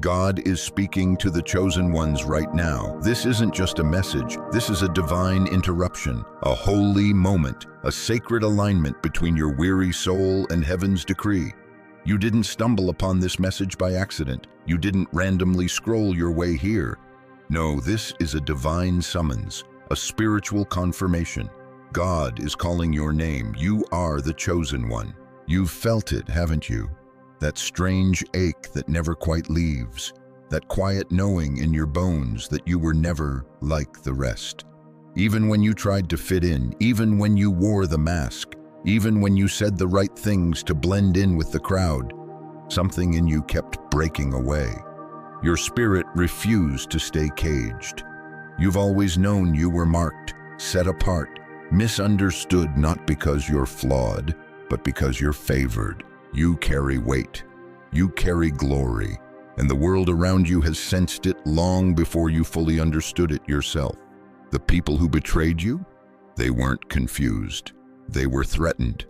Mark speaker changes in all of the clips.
Speaker 1: God is speaking to the chosen ones right now. This isn't just a message. This is a divine interruption, a holy moment, a sacred alignment between your weary soul and heaven's decree. You didn't stumble upon this message by accident. You didn't randomly scroll your way here. No, this is a divine summons, a spiritual confirmation. God is calling your name. You are the chosen one. You've felt it, haven't you? That strange ache that never quite leaves. That quiet knowing in your bones that you were never like the rest. Even when you tried to fit in, even when you wore the mask, even when you said the right things to blend in with the crowd, something in you kept breaking away. Your spirit refused to stay caged. You've always known you were marked, set apart, misunderstood, not because you're flawed, but because you're favored. You carry weight, you carry glory, and the world around you has sensed it long before you fully understood it yourself. The people who betrayed you, they weren't confused. They were threatened.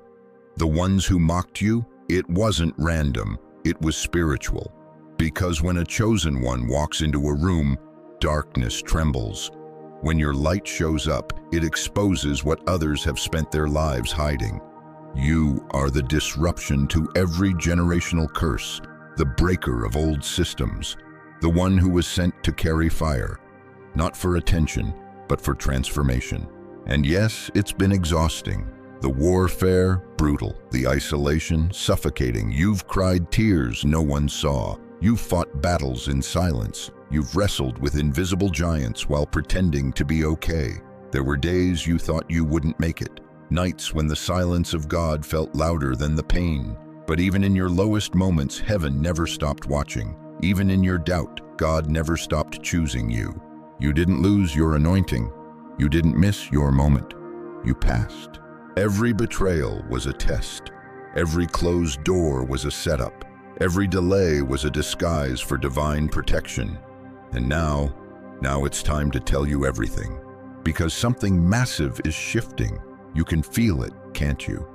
Speaker 1: The ones who mocked you, it wasn't random, it was spiritual. Because when a chosen one walks into a room, darkness trembles. When your light shows up, it exposes what others have spent their lives hiding. You are the disruption to every generational curse, the breaker of old systems, the one who was sent to carry fire, not for attention, but for transformation. And yes, it's been exhausting. The warfare, brutal. The isolation, suffocating. You've cried tears no one saw. You've fought battles in silence. You've wrestled with invisible giants while pretending to be okay. There were days you thought you wouldn't make it. Nights when the silence of God felt louder than the pain. But even in your lowest moments, heaven never stopped watching. Even in your doubt, God never stopped choosing you. You didn't lose your anointing. You didn't miss your moment. You passed. Every betrayal was a test. Every closed door was a setup. Every delay was a disguise for divine protection. And now it's time to tell you everything. Because something massive is shifting. You can feel it, can't you?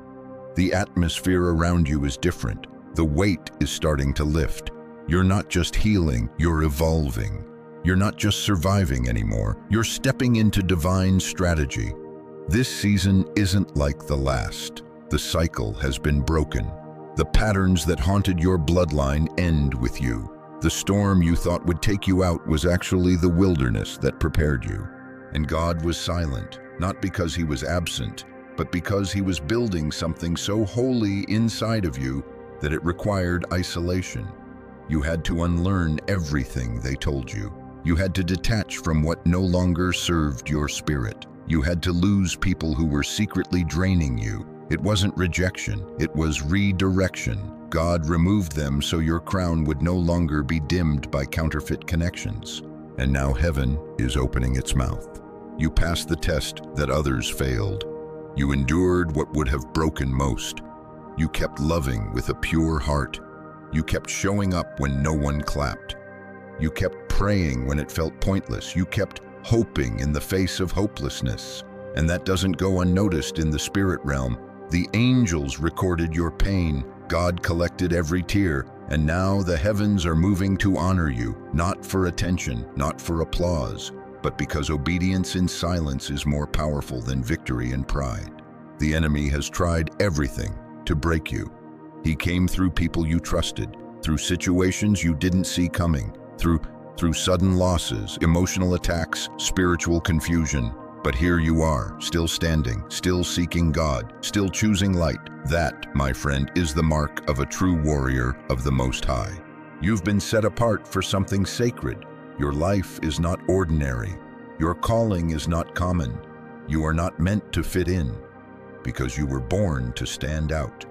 Speaker 1: The atmosphere around you is different. The weight is starting to lift. You're not just healing, you're evolving. You're not just surviving anymore. You're stepping into divine strategy. This season isn't like the last. The cycle has been broken. The patterns that haunted your bloodline end with you. The storm you thought would take you out was actually the wilderness that prepared you. And God was silent, not because he was absent, but because he was building something so holy inside of you that it required isolation. You had to unlearn everything they told you. You had to detach from what no longer served your spirit. You had to lose people who were secretly draining you. It wasn't rejection, it was redirection. God removed them so your crown would no longer be dimmed by counterfeit connections. And now heaven is opening its mouth. You passed the test that others failed. You endured what would have broken most. You kept loving with a pure heart. You kept showing up when no one clapped. You kept praying when it felt pointless. You kept hoping in the face of hopelessness. And that doesn't go unnoticed in the spirit realm. The angels recorded your pain. God collected every tear. And now the heavens are moving to honor you, not for attention, not for applause, but because obedience in silence is more powerful than victory in pride. The enemy has tried everything to break you. He came through people you trusted, through situations you didn't see coming, through sudden losses, emotional attacks, spiritual confusion. But here you are, still standing, still seeking God, still choosing light. That, my friend, is the mark of a true warrior of the Most High. You've been set apart for something sacred. Your life is not ordinary. Your calling is not common. You are not meant to fit in, because you were born to stand out.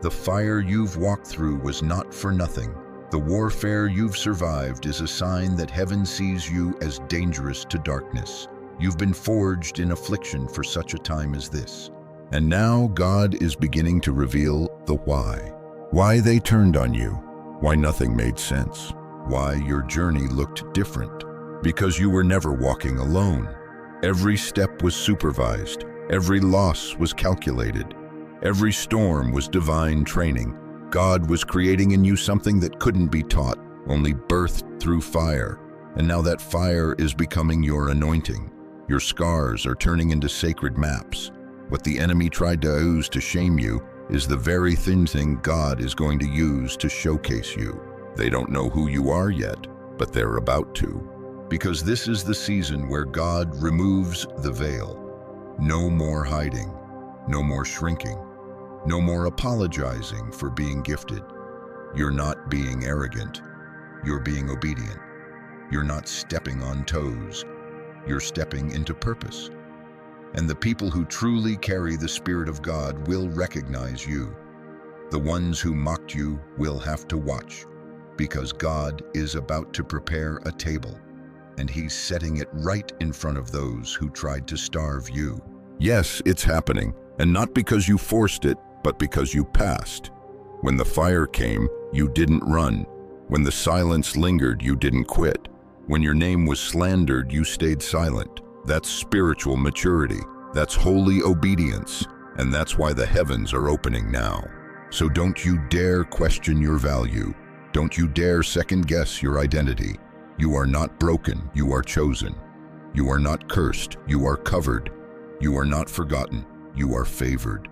Speaker 1: The fire you've walked through was not for nothing. The warfare you've survived is a sign that heaven sees you as dangerous to darkness. You've been forged in affliction for such a time as this. And now God is beginning to reveal the why. Why they turned on you. Why nothing made sense. Why your journey looked different. Because you were never walking alone. Every step was supervised. Every loss was calculated. Every storm was divine training. God was creating in you something that couldn't be taught, only birthed through fire. And now that fire is becoming your anointing. Your scars are turning into sacred maps. What the enemy tried to use to shame you is the very thing God is going to use to showcase you. They don't know who you are yet, but they're about to. Because this is the season where God removes the veil. No more hiding, no more shrinking, no more apologizing for being gifted. You're not being arrogant, you're being obedient. You're not stepping on toes, you're stepping into purpose. And the people who truly carry the Spirit of God will recognize you. The ones who mocked you will have to watch, because God is about to prepare a table, and He's setting it right in front of those who tried to starve you. Yes, it's happening, and not because you forced it, but because you passed. When the fire came, you didn't run. When the silence lingered, you didn't quit. When your name was slandered, you stayed silent. That's spiritual maturity. That's holy obedience. And that's why the heavens are opening now. So don't you dare question your value. Don't you dare second-guess your identity. You are not broken, you are chosen. You are not cursed, you are covered. You are not forgotten, you are favored.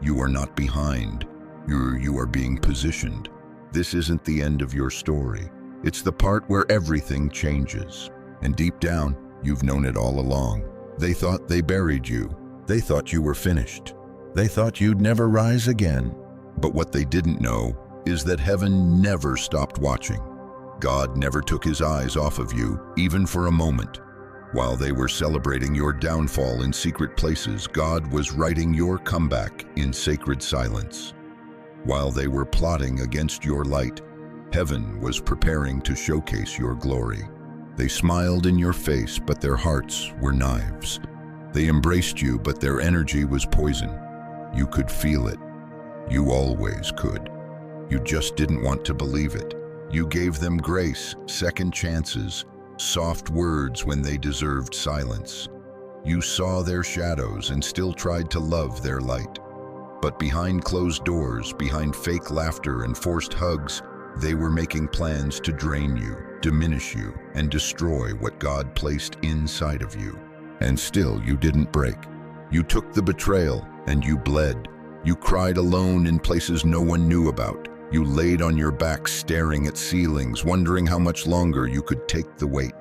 Speaker 1: You are not behind, you are being positioned. This isn't the end of your story. It's the part where everything changes. And deep down, you've known it all along. They thought they buried you. They thought you were finished. They thought you'd never rise again. But what they didn't know is that heaven never stopped watching. God never took His eyes off of you, even for a moment. While they were celebrating your downfall in secret places, God was writing your comeback in sacred silence. While they were plotting against your light, heaven was preparing to showcase your glory. They smiled in your face, but their hearts were knives. They embraced you, but their energy was poison. You could feel it. You always could. You just didn't want to believe it. You gave them grace, second chances, soft words when they deserved silence. You saw their shadows and still tried to love their light. But behind closed doors, behind fake laughter and forced hugs, they were making plans to drain you, diminish you, and destroy what God placed inside of you. And still you didn't break. You took the betrayal and you bled. You cried alone in places no one knew about. You laid on your back staring at ceilings, wondering how much longer you could take the weight.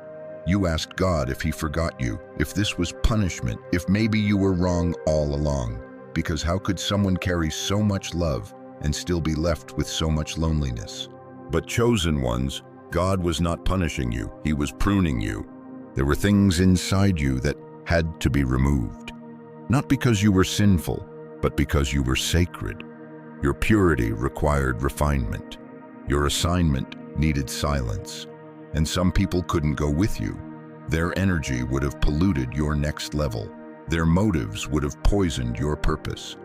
Speaker 1: You asked God if He forgot you, if this was punishment, if maybe you were wrong all along. Because how could someone carry so much love and still be left with so much loneliness? But chosen ones, God was not punishing you, He was pruning you. There were things inside you that had to be removed. Not because you were sinful, but because you were sacred. Your purity required refinement. Your assignment needed silence. And some people couldn't go with you. Their energy would have polluted your next level. Their motives would have poisoned your purpose.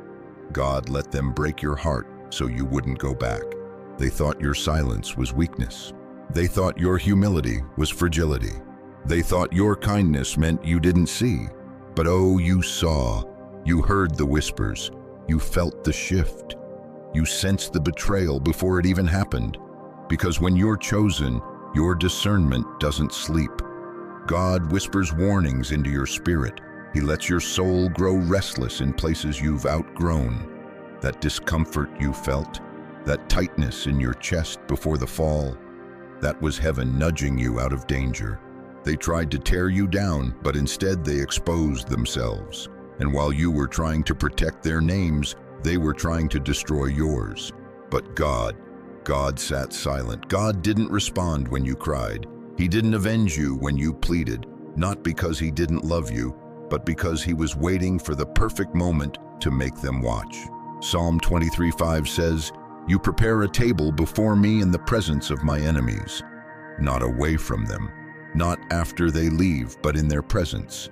Speaker 1: God let them break your heart so you wouldn't go back. They thought your silence was weakness. They thought your humility was fragility. They thought your kindness meant you didn't see. But oh, you saw. You heard the whispers. You felt the shift. You sensed the betrayal before it even happened. Because when you're chosen, your discernment doesn't sleep. God whispers warnings into your spirit. He lets your soul grow restless in places you've outgrown. That discomfort you felt, that tightness in your chest before the fall, that was heaven nudging you out of danger. They tried to tear you down, but instead they exposed themselves. And while you were trying to protect their names, they were trying to destroy yours. But God sat silent. God didn't respond when you cried. He didn't avenge you when you pleaded, not because He didn't love you, but because He was waiting for the perfect moment to make them watch. Psalm 23:5 says, "You prepare a table before me in the presence of my enemies," not away from them, not after they leave, but in their presence.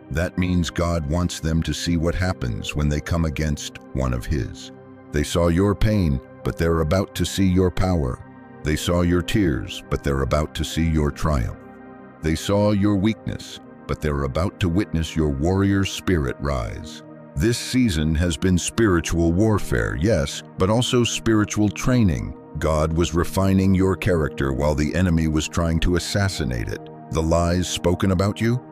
Speaker 1: That means God wants them to see what happens when they come against one of His. They saw your pain, but they're about to see your power. They saw your tears, but they're about to see your triumph. They saw your weakness, but they're about to witness your warrior spirit rise. This season has been spiritual warfare, yes, but also spiritual training. God was refining your character while the enemy was trying to assassinate it. The lies spoken about you,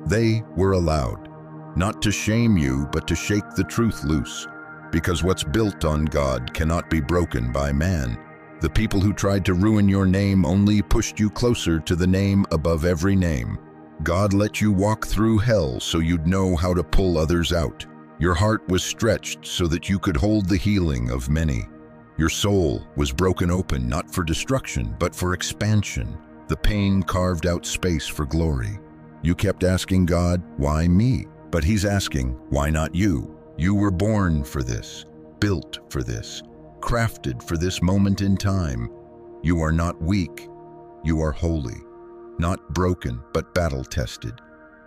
Speaker 1: they were allowed, not to shame you, but to shake the truth loose. Because what's built on God cannot be broken by man. The people who tried to ruin your name only pushed you closer to the name above every name. God let you walk through hell so you'd know how to pull others out. Your heart was stretched so that you could hold the healing of many. Your soul was broken open not for destruction, but for expansion. The pain carved out space for glory. You kept asking God, why me? But He's asking, why not you? You were born for this, built for this, crafted for this moment in time. You are not weak, you are holy. Not broken, but battle-tested.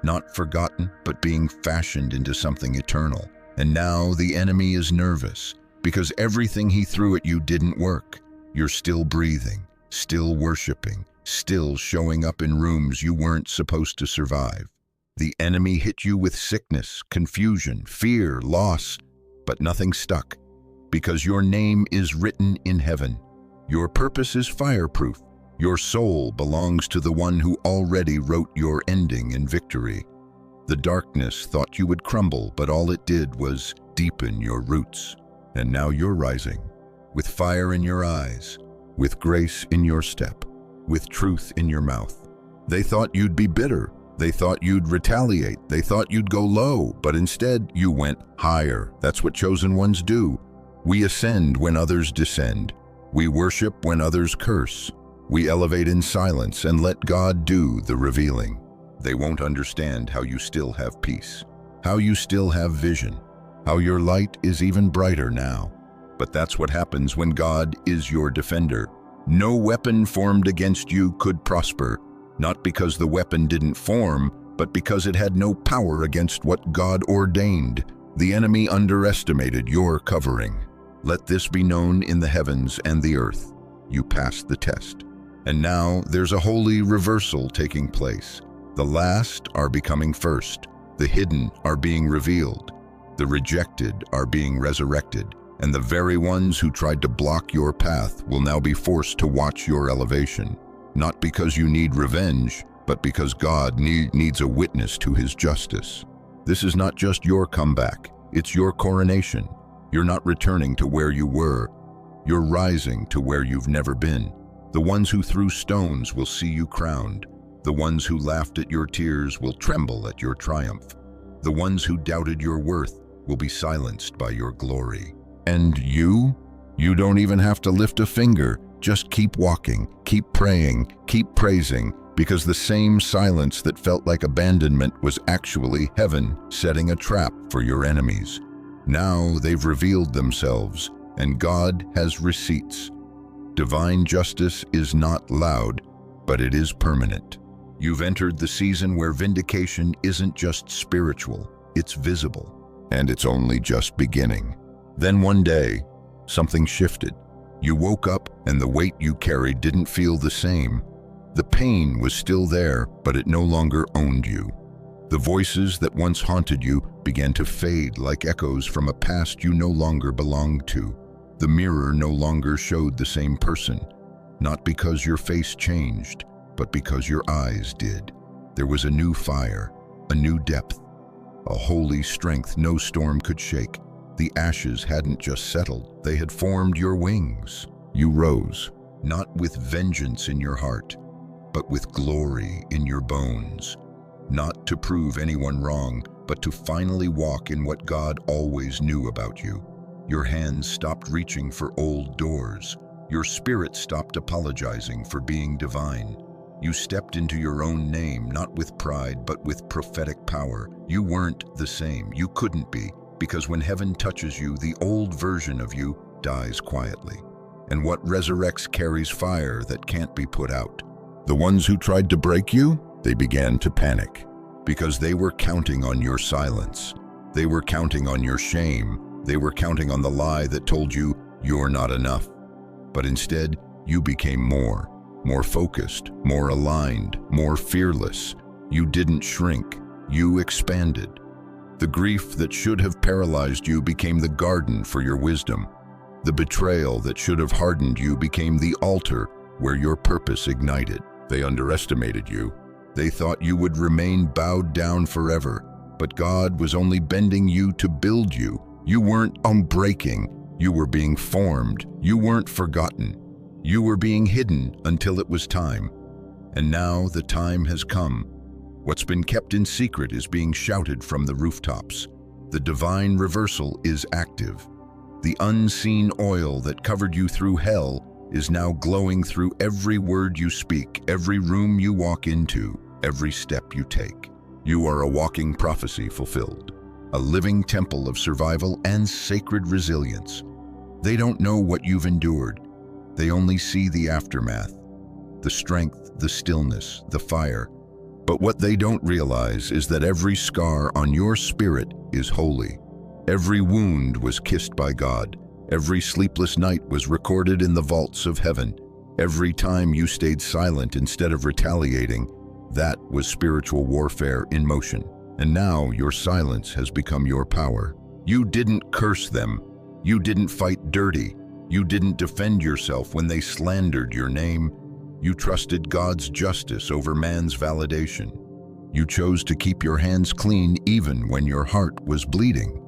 Speaker 1: Not forgotten, but being fashioned into something eternal. And now the enemy is nervous, because everything he threw at you didn't work. You're still breathing, still worshiping, still showing up in rooms you weren't supposed to survive. The enemy hit you with sickness, confusion, fear, loss, but nothing stuck, because your name is written in heaven. Your purpose is fireproof. Your soul belongs to the one who already wrote your ending in victory. The darkness thought you would crumble, but all it did was deepen your roots. And now you're rising, with fire in your eyes, with grace in your step, with truth in your mouth. They thought you'd be bitter. They thought you'd retaliate. They thought you'd go low, but instead you went higher. That's what chosen ones do. We ascend when others descend. We worship when others curse. We elevate in silence and let God do the revealing. They won't understand how you still have peace, how you still have vision, how your light is even brighter now. But that's what happens when God is your defender. No weapon formed against you could prosper, not because the weapon didn't form, but because it had no power against what God ordained. The enemy underestimated your covering. Let this be known in the heavens and the earth. You passed the test. And now there's a holy reversal taking place. The last are becoming first. The hidden are being revealed. The rejected are being resurrected. And the very ones who tried to block your path will now be forced to watch your elevation. Not because you need revenge, but because God needs a witness to His justice. This is not just your comeback, it's your coronation. You're not returning to where you were. You're rising to where you've never been. The ones who threw stones will see you crowned. The ones who laughed at your tears will tremble at your triumph. The ones who doubted your worth will be silenced by your glory. And you don't even have to lift a finger. Just keep walking, keep praying, keep praising, because the same silence that felt like abandonment was actually heaven setting a trap for your enemies. Now they've revealed themselves, and God has receipts. Divine justice is not loud, but it is permanent. You've entered the season where vindication isn't just spiritual, it's visible, and it's only just beginning. Then one day, something shifted. You woke up and the weight you carried didn't feel the same. The pain was still there, but it no longer owned you. The voices that once haunted you began to fade like echoes from a past you no longer belonged to. The mirror no longer showed the same person, not because your face changed, but because your eyes did. There was a new fire, a new depth, a holy strength no storm could shake. The ashes hadn't just settled, they had formed your wings. You rose, not with vengeance in your heart, but with glory in your bones. Not to prove anyone wrong, but to finally walk in what God always knew about you. Your hands stopped reaching for old doors. Your spirit stopped apologizing for being divine. You stepped into your own name, not with pride, but with prophetic power. You weren't the same. You couldn't be, because when heaven touches you, the old version of you dies quietly. And what resurrects carries fire that can't be put out. The ones who tried to break you, they began to panic, because they were counting on your silence. They were counting on your shame. They were counting on the lie that told you you're not enough. But instead, you became more focused, more aligned, more fearless. You didn't shrink, you expanded. The grief that should have paralyzed you became the garden for your wisdom. The betrayal that should have hardened you became the altar where your purpose ignited. They underestimated you. They thought you would remain bowed down forever, but God was only bending you to build you. You weren't unbreaking, you were being formed. You weren't forgotten. You were being hidden until it was time. And now the time has come. What's been kept in secret is being shouted from the rooftops. The divine reversal is active. The unseen oil that covered you through hell is now glowing through every word you speak, every room you walk into, every step you take. You are a walking prophecy fulfilled, a living temple of survival and sacred resilience. They don't know what you've endured. They only see the aftermath, the strength, the stillness, the fire. But what they don't realize is that every scar on your spirit is holy. Every wound was kissed by God. Every sleepless night was recorded in the vaults of heaven. Every time you stayed silent instead of retaliating, that was spiritual warfare in motion. And now your silence has become your power. You didn't curse them. You didn't fight dirty. You didn't defend yourself when they slandered your name. You trusted God's justice over man's validation. You chose to keep your hands clean even when your heart was bleeding.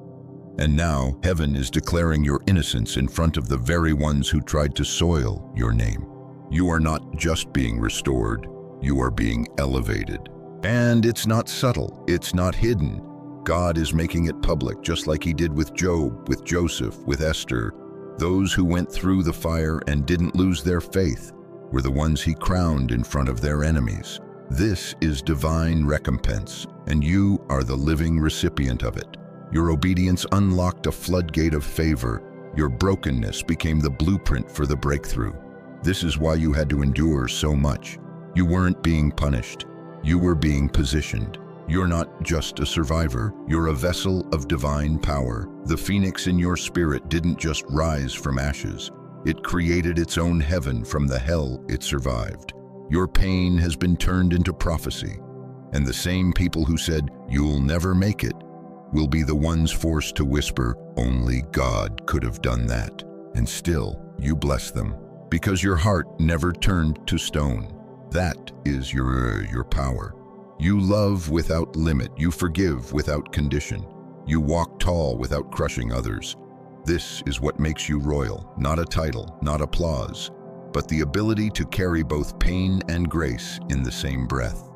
Speaker 1: And now heaven is declaring your innocence in front of the very ones who tried to soil your name. You are not just being restored, you are being elevated. And it's not subtle, it's not hidden. God is making it public, just like he did with Job, with Joseph, with Esther. Those who went through the fire and didn't lose their faith were the ones he crowned in front of their enemies. This is divine recompense, and you are the living recipient of it. Your obedience unlocked a floodgate of favor. Your brokenness became the blueprint for the breakthrough. This is why you had to endure so much. You weren't being punished. You were being positioned. You're not just a survivor. You're a vessel of divine power. The phoenix in your spirit didn't just rise from ashes. It created its own heaven from the hell it survived. Your pain has been turned into prophecy. And the same people who said, "You'll never make it," will be the ones forced to whisper, "Only God could have done that." And still, you bless them, because your heart never turned to stone. That is your power. You love without limit. You forgive without condition. You walk tall without crushing others. This is what makes you royal, not a title, not applause, but the ability to carry both pain and grace in the same breath.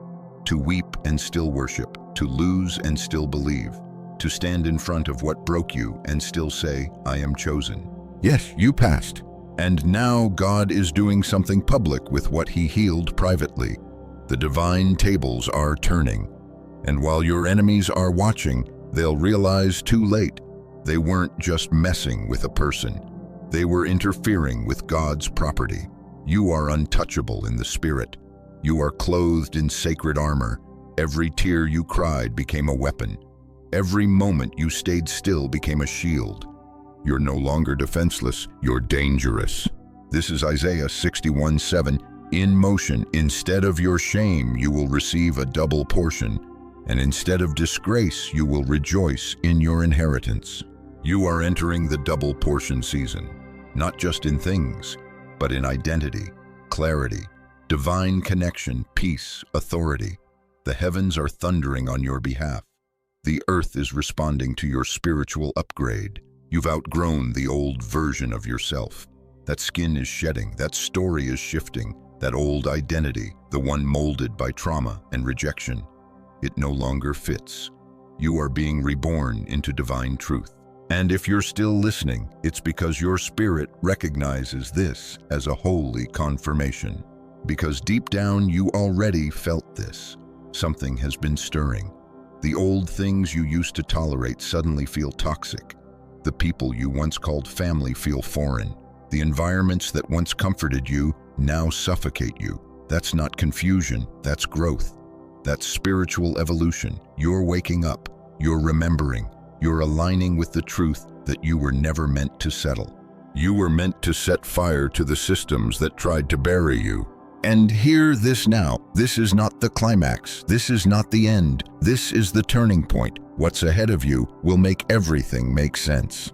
Speaker 1: To weep and still worship, to lose and still believe, to stand in front of what broke you and still say, "I am chosen." Yes, you passed. And now God is doing something public with what he healed privately. The divine tables are turning. And while your enemies are watching, they'll realize too late, they weren't just messing with a person. They were interfering with God's property. You are untouchable in the spirit. You are clothed in sacred armor. Every tear you cried became a weapon. Every moment you stayed still became a shield. You're no longer defenseless, you're dangerous. This is Isaiah 61:7. In motion, instead of your shame, you will receive a double portion, and instead of disgrace, you will rejoice in your inheritance. You are entering the double portion season, not just in things, but in identity, clarity, divine connection, peace, authority. The heavens are thundering on your behalf. The earth is responding to your spiritual upgrade. You've outgrown the old version of yourself. That skin is shedding, that story is shifting, that old identity, the one molded by trauma and rejection, it no longer fits. You are being reborn into divine truth. And if you're still listening, it's because your spirit recognizes this as a holy confirmation. Because deep down you already felt this. Something has been stirring. The old things you used to tolerate suddenly feel toxic. The people you once called family feel foreign. The environments that once comforted you now suffocate you. That's not confusion, that's growth. That's spiritual evolution. You're waking up, you're remembering, you're aligning with the truth that you were never meant to settle. You were meant to set fire to the systems that tried to bury you. And hear this now. This is not the climax. This is not the end. This is the turning point. What's ahead of you will make everything make sense.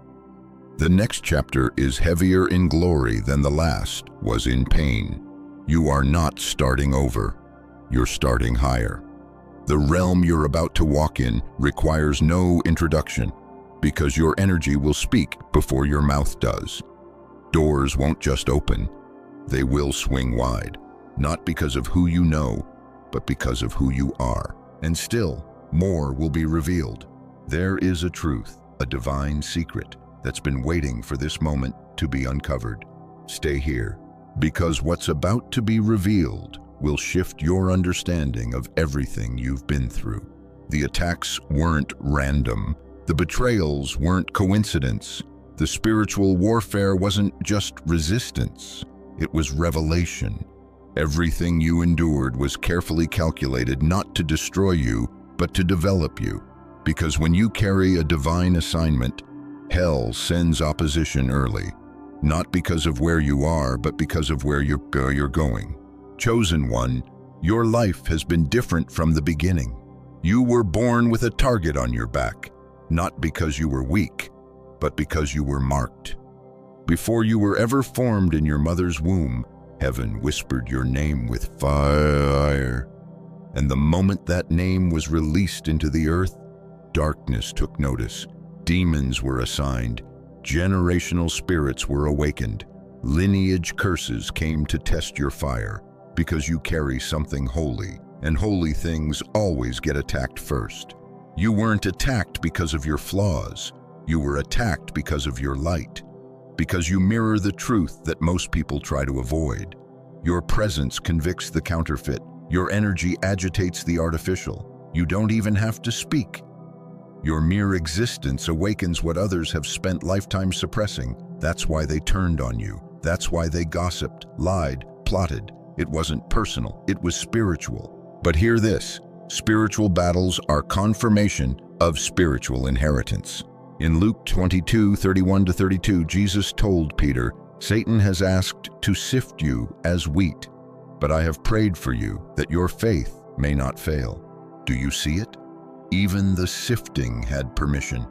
Speaker 1: The next chapter is heavier in glory than the last was in pain. You are not starting over. You're starting higher. The realm you're about to walk in requires no introduction, because your energy will speak before your mouth does. Doors won't just open, they will swing wide, not because of who you know, but because of who you are. And still, more will be revealed. There is a truth, a divine secret, that's been waiting for this moment to be uncovered. Stay here, because what's about to be revealed will shift your understanding of everything you've been through. The attacks weren't random. The betrayals weren't coincidence. The spiritual warfare wasn't just resistance. It was revelation. Everything you endured was carefully calculated not to destroy you, but to develop you. Because when you carry a divine assignment, hell sends opposition early, not because of where you are, but because of where you're going. Chosen one, your life has been different from the beginning. You were born with a target on your back, not because you were weak, but because you were marked. Before you were ever formed in your mother's womb, heaven whispered your name with fire. And the moment that name was released into the earth, darkness took notice. Demons were assigned. Generational spirits were awakened. Lineage curses came to test your fire, because you carry something holy, and holy things always get attacked first. You weren't attacked because of your flaws. You were attacked because of your light, because you mirror the truth that most people try to avoid. Your presence convicts the counterfeit. Your energy agitates the artificial. You don't even have to speak. Your mere existence awakens what others have spent lifetimes suppressing. That's why they turned on you. That's why they gossiped, lied, plotted. It wasn't personal, it was spiritual. But hear this, spiritual battles are confirmation of spiritual inheritance. In Luke 22:31-32, Jesus told Peter, "Satan has asked to sift you as wheat, but I have prayed for you that your faith may not fail." Do you see it? Even the sifting had permission.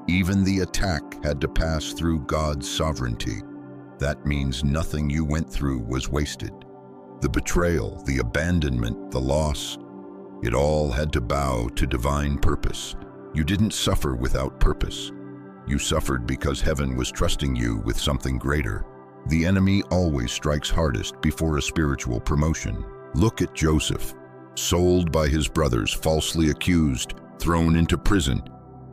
Speaker 1: Even the attack had to pass through God's sovereignty. That means nothing you went through was wasted. The betrayal, the abandonment, the loss, it all had to bow to divine purpose. You didn't suffer without purpose. You suffered because heaven was trusting you with something greater. The enemy always strikes hardest before a spiritual promotion. Look at Joseph, sold by his brothers, falsely accused, thrown into prison,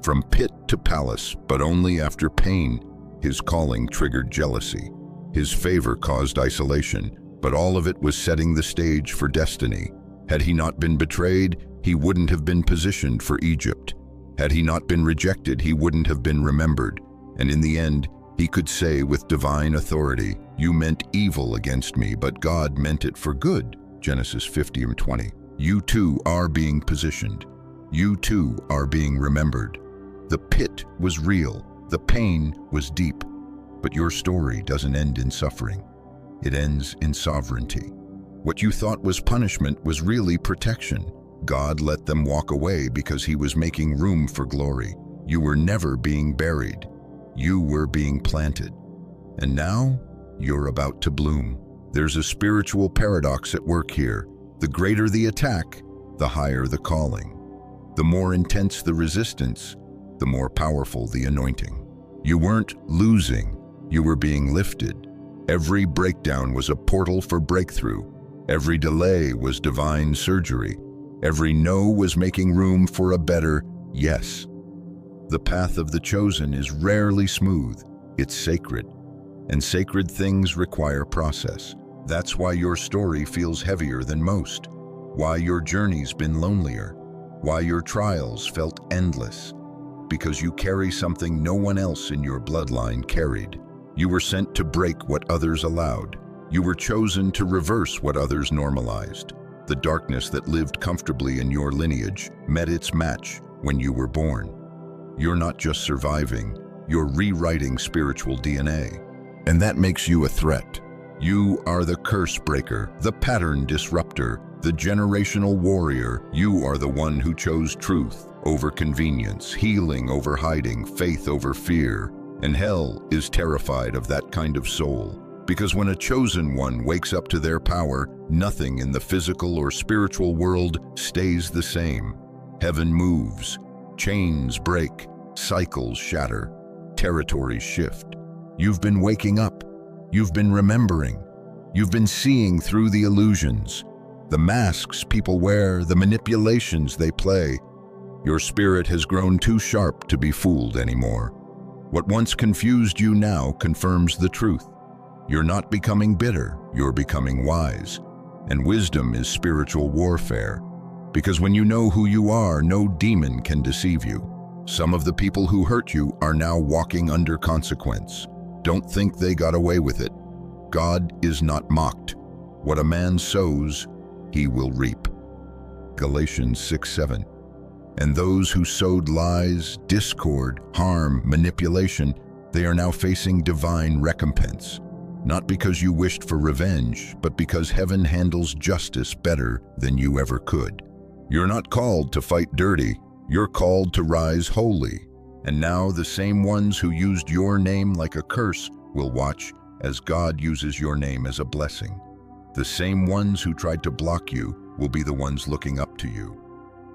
Speaker 1: from pit to palace, but only after pain. His calling triggered jealousy. His favor caused isolation, but all of it was setting the stage for destiny. Had he not been betrayed, he wouldn't have been positioned for Egypt. Had he not been rejected, he wouldn't have been remembered. And in the end, he could say with divine authority, "You meant evil against me, but God meant it for good." Genesis 50:20. You too are being positioned. You too are being remembered. The pit was real. The pain was deep. But your story doesn't end in suffering. It ends in sovereignty. What you thought was punishment was really protection. God let them walk away because he was making room for glory. You were never being buried. You were being planted. And now, you're about to bloom. There's a spiritual paradox at work here. The greater the attack, the higher the calling. The more intense the resistance, the more powerful the anointing. You weren't losing, you were being lifted. Every breakdown was a portal for breakthrough. Every delay was divine surgery. Every no was making room for a better yes. The path of the chosen is rarely smooth. It's sacred. And sacred things require process. That's why your story feels heavier than most. Why your journey's been lonelier. Why your trials felt endless. Because you carry something no one else in your bloodline carried. You were sent to break what others allowed. You were chosen to reverse what others normalized. The darkness that lived comfortably in your lineage met its match when you were born. You're not just surviving, you're rewriting spiritual DNA. And that makes you a threat. You are the curse breaker, the pattern disruptor, the generational warrior. You are the one who chose truth over convenience, healing over hiding, faith over fear. And hell is terrified of that kind of soul, because when a chosen one wakes up to their power, nothing in the physical or spiritual world stays the same. Heaven moves, chains break, cycles shatter, territories shift. You've been waking up. You've been remembering. You've been seeing through the illusions, the masks people wear, the manipulations they play. Your spirit has grown too sharp to be fooled anymore. What once confused you now confirms the truth. You're not becoming bitter, you're becoming wise. And wisdom is spiritual warfare, because when you know who you are, no demon can deceive you. Some of the people who hurt you are now walking under consequence. Don't think they got away with it. God is not mocked. What a man sows, he will reap. Galatians 6:7. And those who sowed lies, discord, harm, manipulation, they are now facing divine recompense. Not because you wished for revenge, but because heaven handles justice better than you ever could. You're not called to fight dirty, you're called to rise holy. And now the same ones who used your name like a curse will watch as God uses your name as a blessing. The same ones who tried to block you will be the ones looking up to you.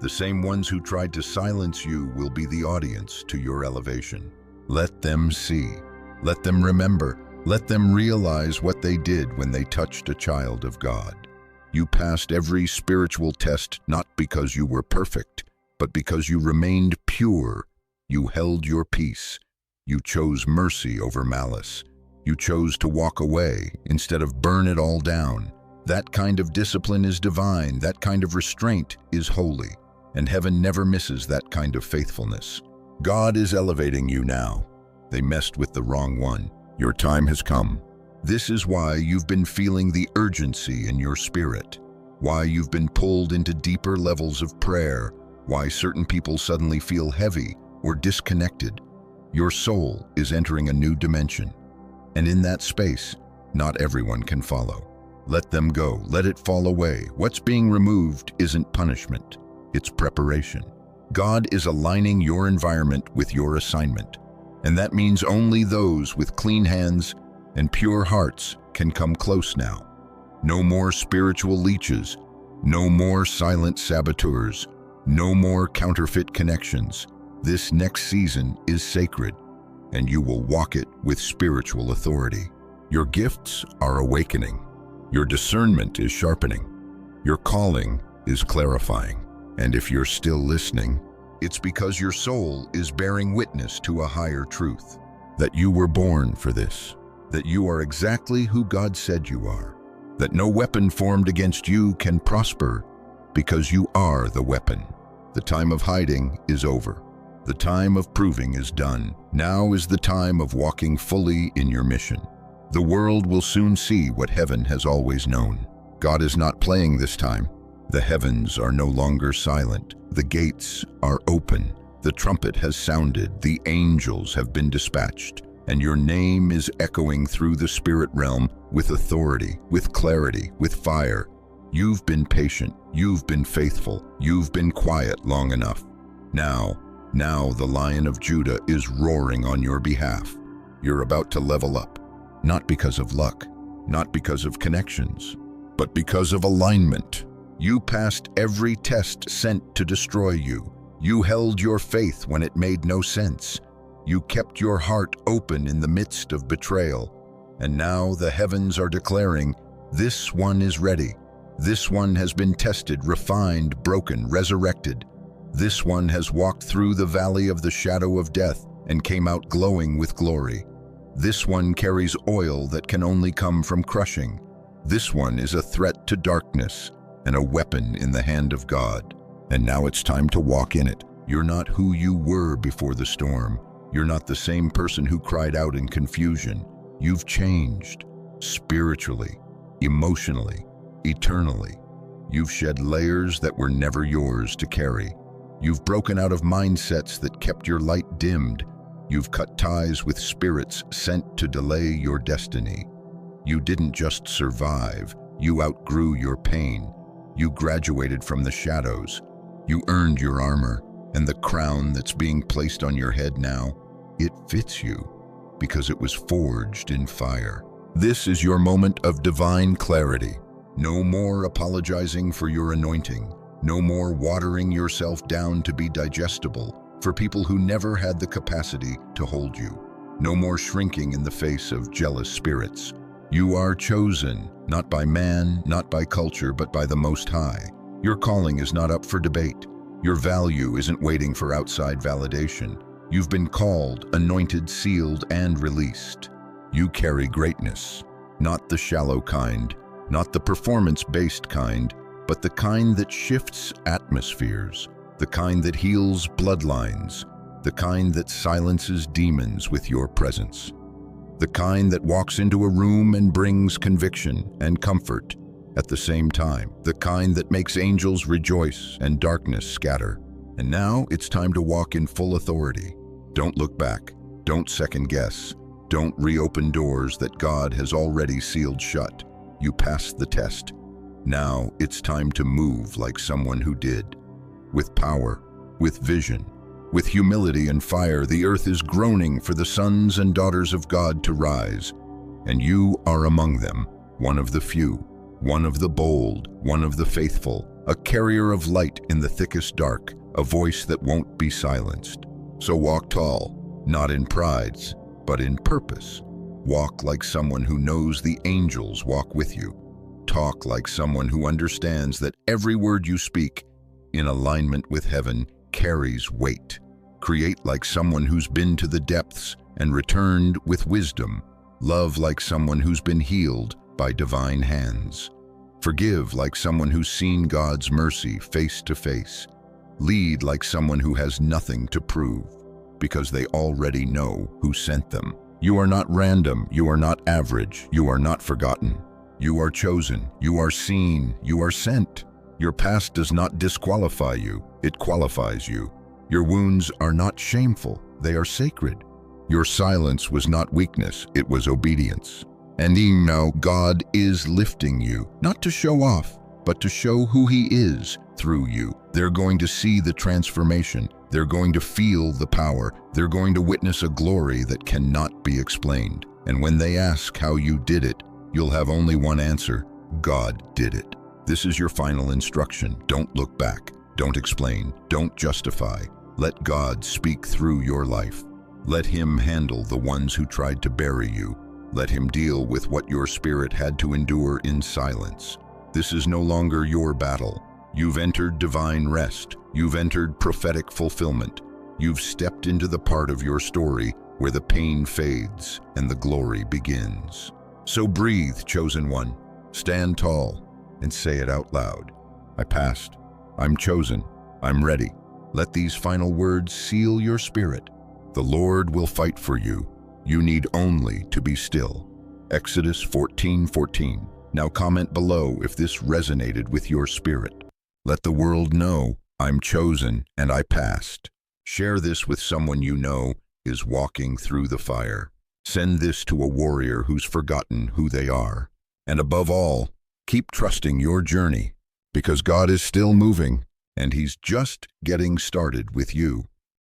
Speaker 1: The same ones who tried to silence you will be the audience to your elevation. Let them see. Let them remember. Let them realize what they did when they touched a child of God. You passed every spiritual test not because you were perfect, but because you remained pure. You held your peace. You chose mercy over malice. You chose to walk away instead of burn it all down. That kind of discipline is divine. That kind of restraint is holy. And heaven never misses that kind of faithfulness. God is elevating you now. They messed with the wrong one. Your time has come. This is why you've been feeling the urgency in your spirit, why you've been pulled into deeper levels of prayer, why certain people suddenly feel heavy or disconnected. Your soul is entering a new dimension. And in that space, not everyone can follow. Let them go. Let it fall away. What's being removed isn't punishment. It's preparation. God is aligning your environment with your assignment. And that means only those with clean hands and pure hearts can come close now. No more spiritual leeches. No more silent saboteurs. No more counterfeit connections. This next season is sacred, and you will walk it with spiritual authority. Your gifts are awakening. Your discernment is sharpening. Your calling is clarifying. And if you're still listening, it's because your soul is bearing witness to a higher truth, that you were born for this, that you are exactly who God said you are, that no weapon formed against you can prosper because you are the weapon. The time of hiding is over. The time of proving is done. Now is the time of walking fully in your mission. The world will soon see what heaven has always known. God is not playing this time. The heavens are no longer silent. The gates are open. The trumpet has sounded. The angels have been dispatched. And your name is echoing through the spirit realm with authority, with clarity, with fire. You've been patient. You've been faithful. You've been quiet long enough. Now the Lion of Judah is roaring on your behalf. You're about to level up, not because of luck, not because of connections, but because of alignment. You passed every test sent to destroy you. You held your faith when it made no sense. You kept your heart open in the midst of betrayal. And now the heavens are declaring, this one is ready. This one has been tested, refined, broken, resurrected. This one has walked through the valley of the shadow of death and came out glowing with glory. This one carries oil that can only come from crushing. This one is a threat to darkness and a weapon in the hand of God. And now it's time to walk in it. You're not who you were before the storm. You're not the same person who cried out in confusion. You've changed spiritually, emotionally, eternally. You've shed layers that were never yours to carry. You've broken out of mindsets that kept your light dimmed. You've cut ties with spirits sent to delay your destiny. You didn't just survive, you outgrew your pain. You graduated from the shadows. You earned your armor, and the crown that's being placed on your head now, it fits you. because it was forged in fire. This is your moment of divine clarity. No more apologizing for your anointing. No more watering yourself down to be digestible for people who never had the capacity to hold you. No more shrinking in the face of jealous spirits. You are chosen, not by man, not by culture, but by the Most High. Your calling is not up for debate. Your value isn't waiting for outside validation. You've been called, anointed, sealed, and released. You carry greatness, not the shallow kind, not the performance-based kind, but the kind that shifts atmospheres, the kind that heals bloodlines, the kind that silences demons with your presence, the kind that walks into a room and brings conviction and comfort at the same time, the kind that makes angels rejoice and darkness scatter. And now it's time to walk in full authority. Don't look back. Don't second guess. Don't reopen doors that God has already sealed shut. You passed the test. Now it's time to move like someone who did. With power, with vision, with humility and fire, the earth is groaning for the sons and daughters of God to rise. And you are among them, one of the few, one of the bold, one of the faithful, a carrier of light in the thickest dark, a voice that won't be silenced. So walk tall, not in prides, but in purpose. Walk like someone who knows the angels walk with you. Talk like someone who understands that every word you speak, in alignment with heaven, carries weight. Create like someone who's been to the depths and returned with wisdom. Love like someone who's been healed by divine hands. Forgive like someone who's seen God's mercy face to face. Lead like someone who has nothing to prove, because they already know who sent them. You are not random, you are not average, you are not forgotten. You are chosen, you are seen, you are sent. Your past does not disqualify you, it qualifies you. Your wounds are not shameful, they are sacred. Your silence was not weakness, it was obedience. And even now, God is lifting you, not to show off, but to show who He is through you. They're going to see the transformation. They're going to feel the power. They're going to witness a glory that cannot be explained. And when they ask how you did it, you'll have only one answer: God did it. This is your final instruction. Don't look back. Don't explain. Don't justify. Let God speak through your life. Let Him handle the ones who tried to bury you. Let Him deal with what your spirit had to endure in silence. This is no longer your battle. You've entered divine rest. You've entered prophetic fulfillment. You've stepped into the part of your story where the pain fades and the glory begins. So breathe, chosen one. Stand tall and say it out loud. I passed. I'm chosen. I'm ready. Let these final words seal your spirit. The Lord will fight for you. You need only to be still. Exodus 14:14. Now comment below if this resonated with your spirit. Let the world know I'm chosen and I passed. Share this with someone you know is walking through the fire. Send this to a warrior who's forgotten who they are. And above all, keep trusting your journey, because God is still moving and He's just getting started with you.